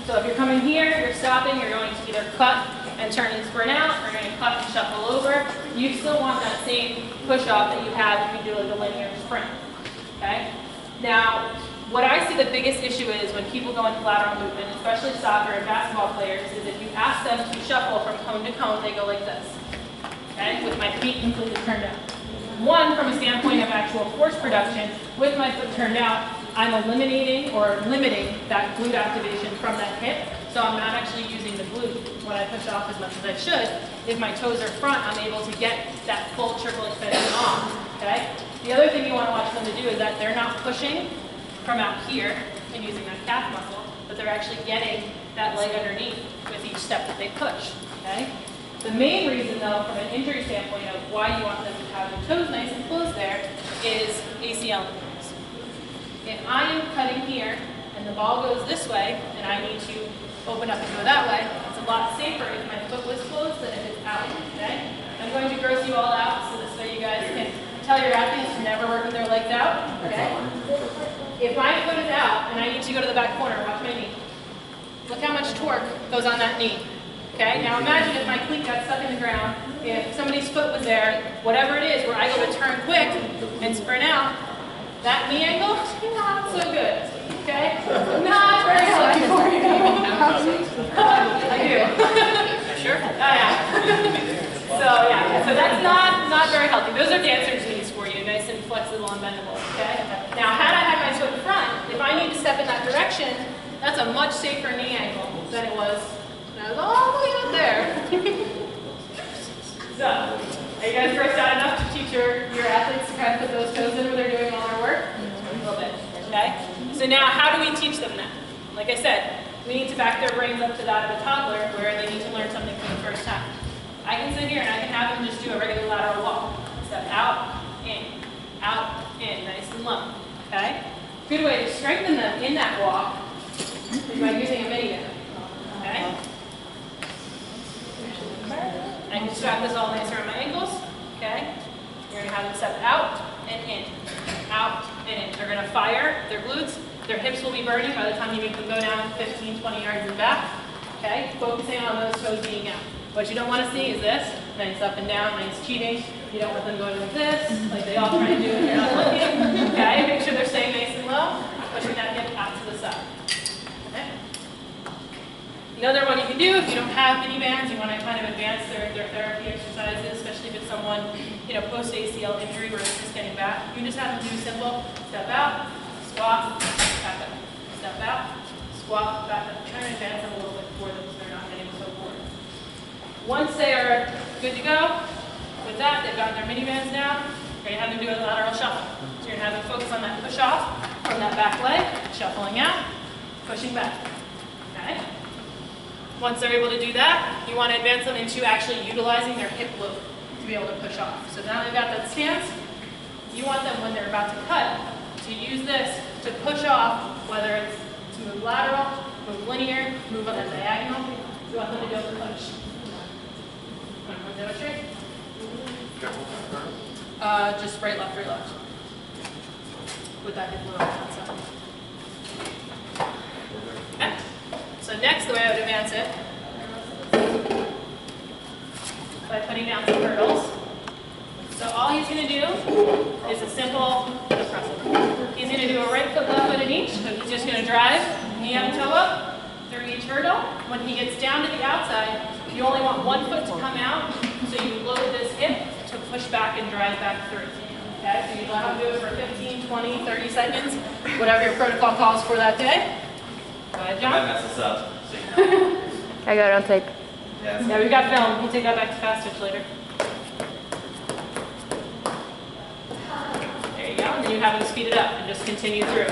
So if you're coming here, you're stopping, you're going to either cut and turn and sprint out, or you're going to cut and shuffle over. You still want that same push-off that you have if you do like a linear sprint. Okay? Now, what I see the biggest issue is when people go into lateral movement, especially soccer and basketball players, is if you ask them to shuffle from cone to cone, they go like this. Okay? With my feet completely turned out. One, from a standpoint of actual force production, with my foot turned out, I'm eliminating or limiting that glute activation from that hip, so I'm not actually using the glute when I push off as much as I should. If my toes are front, I'm able to get that full triple extension off. Okay? The other thing you want to watch them to do is that they're not pushing from out here and using that calf muscle, but they're actually getting that leg underneath with each step that they push. Okay? The main reason, though, from an injury standpoint of why you want them to have their toes nice and closed there is ACL injuries. If I am cutting here and the ball goes this way and I need to open up and go that way, it's a lot safer if my foot was closed than if it's out. Okay? I'm going to gross you all out so this way you guys can tell your athletes to never work with their legs out. Okay? If my foot is out and I need to go to the back corner, watch my knee. Look how much torque goes on that knee. Okay, now imagine if my cleat got stuck in the ground, if somebody's foot was there, whatever it is, where I go to turn quick and sprint out, that knee angle, not so good. Okay? Not very healthy for you. I do. Sure? So that's not very healthy. Those are dancer's knees for you, nice and flexible and bendable. Okay? Now, had I had my foot front, if I need to step in that direction, that's a much safer knee angle than it was. I was all the way up there. So, are you guys grossed out enough to teach your athletes to kind of put those toes in when they're doing all their work? A little bit. Okay? So now, how do we teach them that? Like I said, we need to back their brains up to that of a toddler where they need to learn something for the first time. I can sit here and I can have them just do a regular lateral walk. Step out, in, nice and low. Okay? Good way to strengthen them in that walk is by using a minivan. Okay? I can strap this all nice around my ankles. Okay? You're going to have them step out and in. Out and in. They're going to fire their glutes. Their hips will be burning by the time you make them go down 15, 20 yards and back. Okay? Focusing on those toes being out. What you don't want to see is this. Nice up and down, nice cheating. You don't want them going like this, like they all try to do when you're not looking. Okay? Make sure they're staying nice and low. Pushing that hip out to the side. Okay? Another one you can do if you don't have minivans, you want to kind of advance their therapy exercises, especially if it's someone, post ACL injury where it's just getting back. You can just have them do simple step out, squat, back up. Step out, squat, back up. Try to advance them a little bit for them so they're not getting so bored. Once they are good to go, with that, they've got their minivans down, you're going to have them do a lateral shuffle. So you're going to have them focus on that push off from that back leg, shuffling out, pushing back. Okay? Once they're able to do that, you want to advance them into actually utilizing their hip load to be able to push off. So now they've got that stance, you want them when they're about to cut to use this to push off, whether it's to move lateral, move linear, move on a diagonal. You want them to be able to push. Want to demonstrate? Just right, left, right, left. With that hip load on that side. Okay. So next, the way I would advance it, by putting down some hurdles. So all he's going to do is a simple press up. He's going to do a right foot, left foot in each. So he's just going to drive knee up, toe up through each hurdle. When he gets down to the outside, you only want one foot to come out, so you load this hip to push back and drive back through. Okay, so you allow him to do it for 15, 20, 30 seconds, whatever your protocol calls for that day. Go ahead, John. I mess this up, so you know. I got it on tape. Yeah, we've got film. You can take that back to fast twitch later. There you go. And then you have them speed it up and just continue through.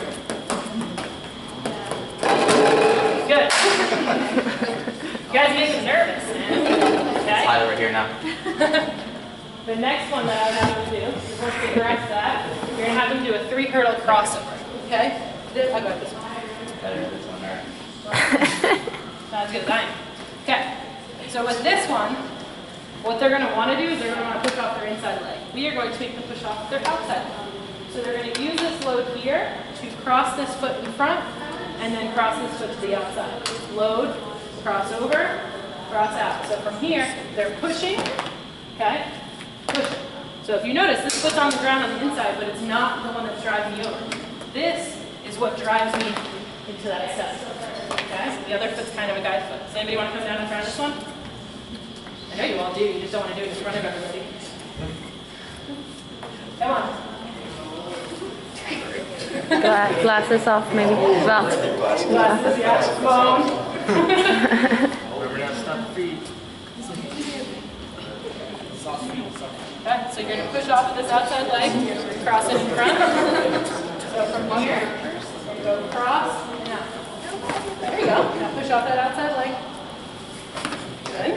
Good. You guys make me nervous, man. Okay? Slide over here now. The next one that I would have them do, is once they grasp that, you're going to have them do a 3-hurdle crossover. Okay? I'll go with this one. Better this one there. Not as good as I am. Okay. So with this one, what they're going to want to do is they're going to want to push off their inside leg. We are going to make them push off their outside leg. So they're going to use this load here to cross this foot in front and then cross this foot to the outside. Load, cross over, cross out. So from here, they're pushing, okay? Pushing. So if you notice, this foot's on the ground on the inside, but it's not the one that's driving me over. This is what drives me into that step. Okay? So the other foot's kind of a guide foot. Does anybody want to come down in front of this one? I know you all do, you just don't want to do it in front of everybody. Come on. Glasses off, maybe. Well, Glasses, yeah. Phone. Remember not to stop the feet. Okay, so you're going to push off of this outside leg, cross it in front. So from here, you go across and out. There you go. Now push off that outside leg. Good.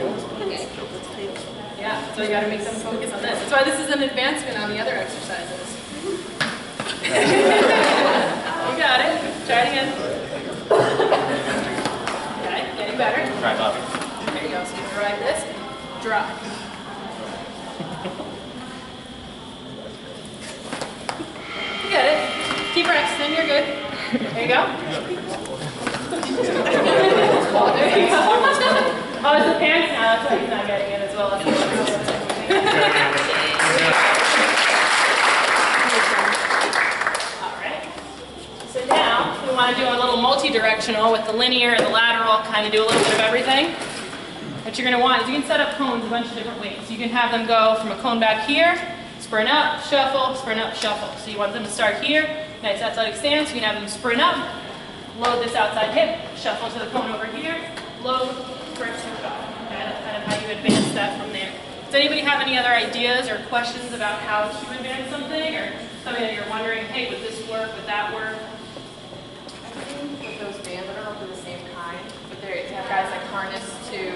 Yeah, so you got to make them focus on this. That's why this is an advancement on the other exercises. You got it. Try it again. Okay, getting better. Drive up. There you go. So you drive this, drive. You got it. Keep practicing, you're good. There you go. There you go. Oh, it's the pants now, that's why he's not getting it as well as Alright. So now, we want to do a little multi-directional with the linear and the lateral, kind of do a little bit of everything. What you're going to want is you can set up cones a bunch of different ways. You can have them go from a cone back here, sprint up, shuffle, sprint up, shuffle. So you want them to start here, nice athletic stance. You can have them sprint up, load this outside hip, shuffle to the cone over here, load, sprint, switch off. Okay, that's kind of how you advance that from there. Does anybody have any other ideas or questions about how to advance something, or something that you're wondering, hey, would this work, would that work? With those bands, I don't know if they're the same kind, but they have guys like harnessed to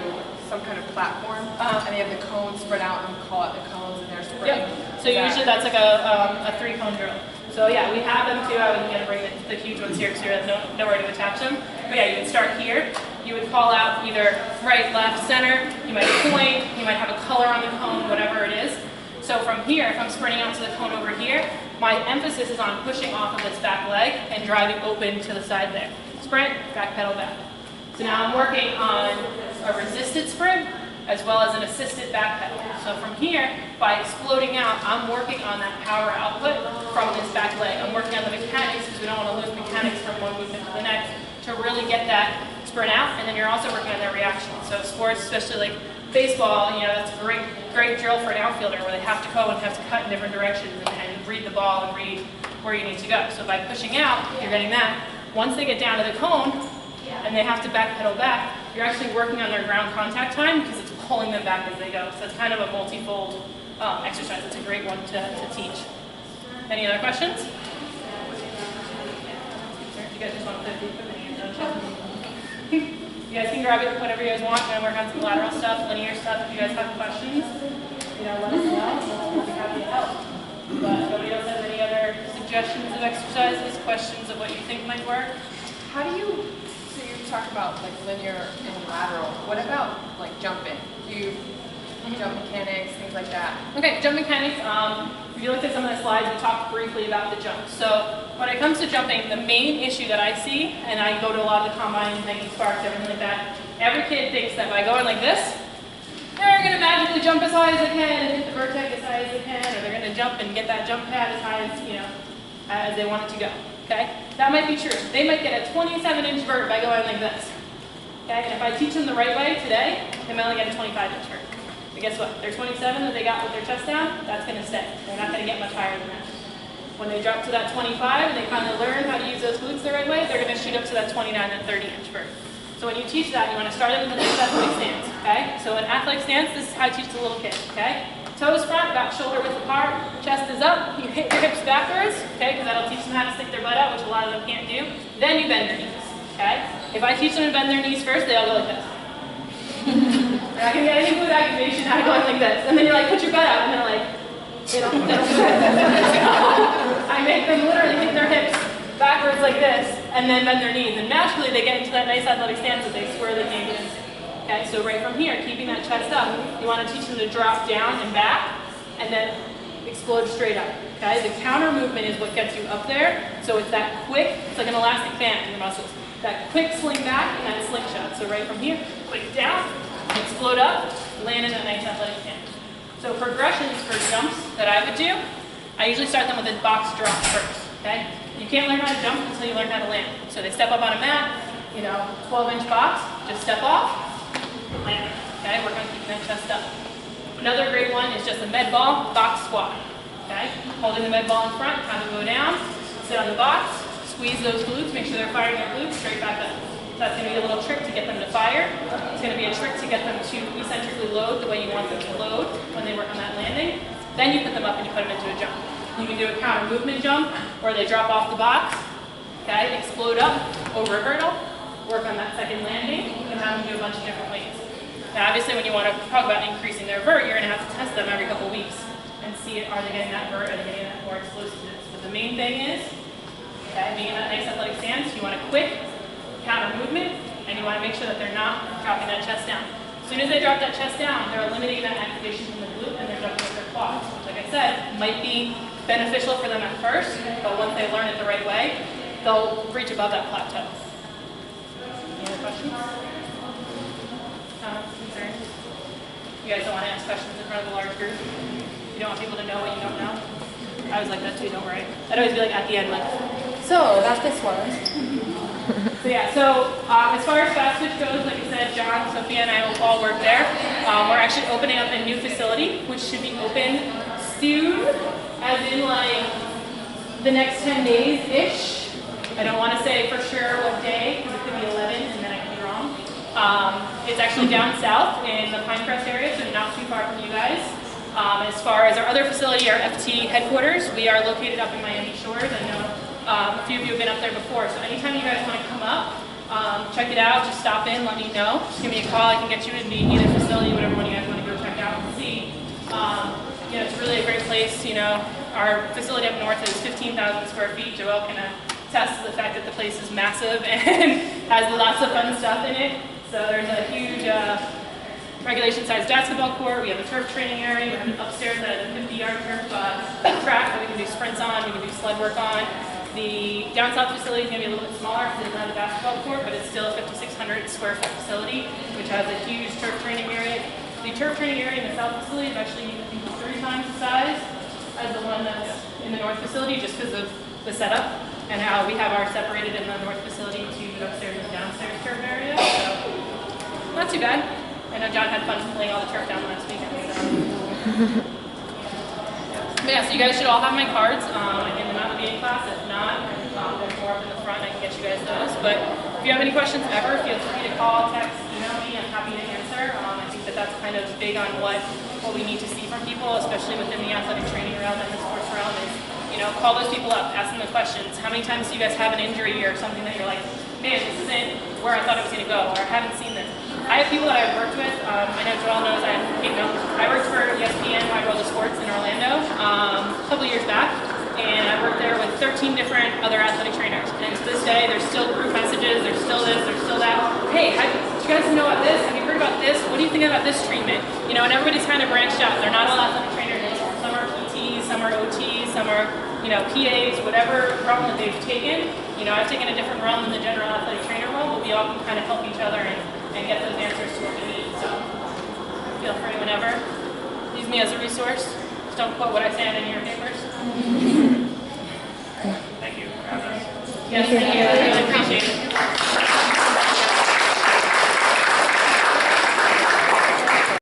some kind of platform, and they have the cones spread out and call it the cones, and they're sprinting. Yep. So usually that's like a 3-cone drill. So yeah, we have them too. I was going to bring the huge ones here because you have nowhere to attach them. But yeah, you would start here. You would call out either right, left, center. You might point. You might have a color on the cone, whatever it is. So from here, if I'm sprinting out to the cone over here, my emphasis is on pushing off of this back leg and driving open to the side there. Sprint, back pedal back. So now I'm working on a resisted sprint as well as an assisted back pedal. So from here, by exploding out, I'm working on that power output from this back leg. I'm working on the mechanics because we don't want to lose mechanics from one movement to the next to really get that sprint out, and then you're also working on their reaction. So sports, especially like baseball, you know, that's a great drill for an outfielder where they have to go and have to cut in different directions and read the ball and read where you need to go. So by pushing out, you're getting that. Once they get down to the cone and they have to back pedal back, you're actually working on their ground contact time because it's pulling them back as they go. So it's kind of a multi-fold exercise. It's a great one to teach. Any other questions? You guys just want to put the hands on top? You guys can grab it, whatever you guys want. I'm going to work on some lateral stuff, linear stuff. If you guys have questions, you know, let us know. We'll be happy to help. But nobody else has any other suggestions of exercises, questions of what you think might work? How do you, so you talk about like linear and lateral, what about like jumping? Do you jump mechanics, things like that? Okay, jump mechanics. If you looked at some of the slides, we talked briefly about the jump. So when it comes to jumping, the main issue that I see, and I go to a lot of the combines, hanging sparks, everything like that, every kid thinks that by going like this, they're going to magically jump as high as they can and hit the vertex as high as they can, or they're going to jump and get that jump pad as high as, you know, as they want it to go. Okay? That might be true. They might get a 27-inch vert by going like this. Okay? And if I teach them the right way today, they might only get a 25-inch vert. But guess what? Their 27 that they got with their chest down, that's going to stay. They're not going to get much higher than that. When they drop to that 25 and they finally learn how to use those glutes the right way, they're going to shoot up to that 29 and 30-inch vert. So when you teach that, you want to start them in the nice athletic stance. Okay? So in athletic stance, this is how I teach the little kid. Okay? Toes front, about shoulder width apart, chest is up, you hit your hips backwards, okay, because that'll teach them how to stick their butt out, which a lot of them can't do. Then you bend their knees, okay? If I teach them to bend their knees first, they all go like this. They're not going to get any glute activation out of going like this. And then you're like, put your butt out, and they're like, they don't do it. I make them literally hit their hips backwards like this, and then bend their knees. And naturally, they get into that nice athletic stance that they swear they can't get into. Okay, so right from here, keeping that chest up, you want to teach them to drop down and back, and then explode straight up. Okay, the counter movement is what gets you up there. So it's that quick, it's like an elastic band in your muscles. that quick sling back and that slingshot. So right from here, quick down, explode up, land in a nice athletic stance. So progressions for jumps that I would do, I usually start them with a box drop first, okay? You can't learn how to jump until you learn how to land. So they step up on a mat, 12-inch box, just step off, land, okay? Work on keeping that chest up. Another great one is just a med ball box squat, okay? Holding the med ball in front, kind of go down, sit on the box, squeeze those glutes, make sure they're firing their glutes straight back up. So that's going to be a little trick to get them to fire. It's going to be a trick to get them to eccentrically load the way you want them to load when they work on that landing. Then you put them up and you put them into a jump. You can do a counter movement jump where they drop off the box, okay, explode up over a hurdle, work on that second landing. You can have them do a bunch of different ways. Now obviously when you want to talk about increasing their vert, you're going to have to test them every couple weeks and see are they getting that vert, are they getting that more explosiveness. But the main thing is, okay, being in that nice athletic stance, you want a quick counter movement, and you want to make sure that they're not dropping that chest down. As soon as they drop that chest down, they're eliminating that activation from the glute and they're jumping with their quads, which, like I said, might be beneficial for them at first, but once they learn it the right way, they'll reach above that plateau. Any other questions? Comments, concerns? You guys don't want to ask questions in front of a large group? You don't want people to know what you don't know? I was like that too, don't worry. I'd always be like at the end, like, so about this one. So yeah, as far as Fast Switch goes, like I said, John, Sophia, and I will all work there. We're actually opening up a new facility, which should be open soon, as in like the next 10 days-ish. I don't want to say for sure what day, because it could be 11, and then I could be wrong. It's actually down south in the Pinecrest area, so not too far from you guys. As far as our other facility, our FT headquarters, we are located up in Miami Shores. I know a few of you have been up there before, so anytime you guys want to come up, check it out, just stop in, let me know. Just give me a call, I can get you into either facility, whatever one you guys want to go check out and see. It's really a great place. Our facility up north is 15,000 square feet. Joelle can attest to the fact that the place is massive and has lots of fun stuff in it. So there's a huge regulation-sized basketball court. We have a turf training area. We have an upstairs that has a 50-yard turf track that we can do sprints on. We can do sled work on. The down south facility is going to be a little bit smaller because it doesn't have a basketball court, but it's still a 5,600 square foot facility, which has a huge turf training area. The turf training area in the south facility is actually 3 times the size as the one that's in the north facility, just because of the setup and how we have ours separated in the north facility to the upstairs and downstairs turf area. So not too bad. I know John had fun playing all the turf down last weekend. So. But yeah, so you guys should all have my cards. I gave them out in the VA class. If not, there's more up in the front. I can get you guys those. But if you have any questions ever, feel free to call, text, email me. I'm happy to answer. I think that that's kind of big on what we need to see from people, especially within the athletic training realm and the sports realm. Is call those people up, ask them the questions. How many times do you guys have an injury or something that you're like, man, this isn't where I thought it was going to go, or I haven't seen this. I have people that I've worked with. I know Joelle knows I worked for ESPN Wide World of Sports in Orlando a couple years back, and I worked there with 13 different other athletic trainers. And to this day, there's still group messages, there's still this, there's still that. Hey, did you guys know about this? Have you heard about this? What do you think about this treatment? And everybody's kind of branched out. They're not all athletic trainers anymore. Some are PTs, some are OTs, some are PAs, whatever realm that they've taken. I've taken a different realm than the general athletic trainer role, but we all can kind of help each other and get those answers to what we need. So feel free whenever. Use me as a resource. Just don't quote what I say on any of your papers. Thank you for having us. Yes, thank you. I really appreciate it.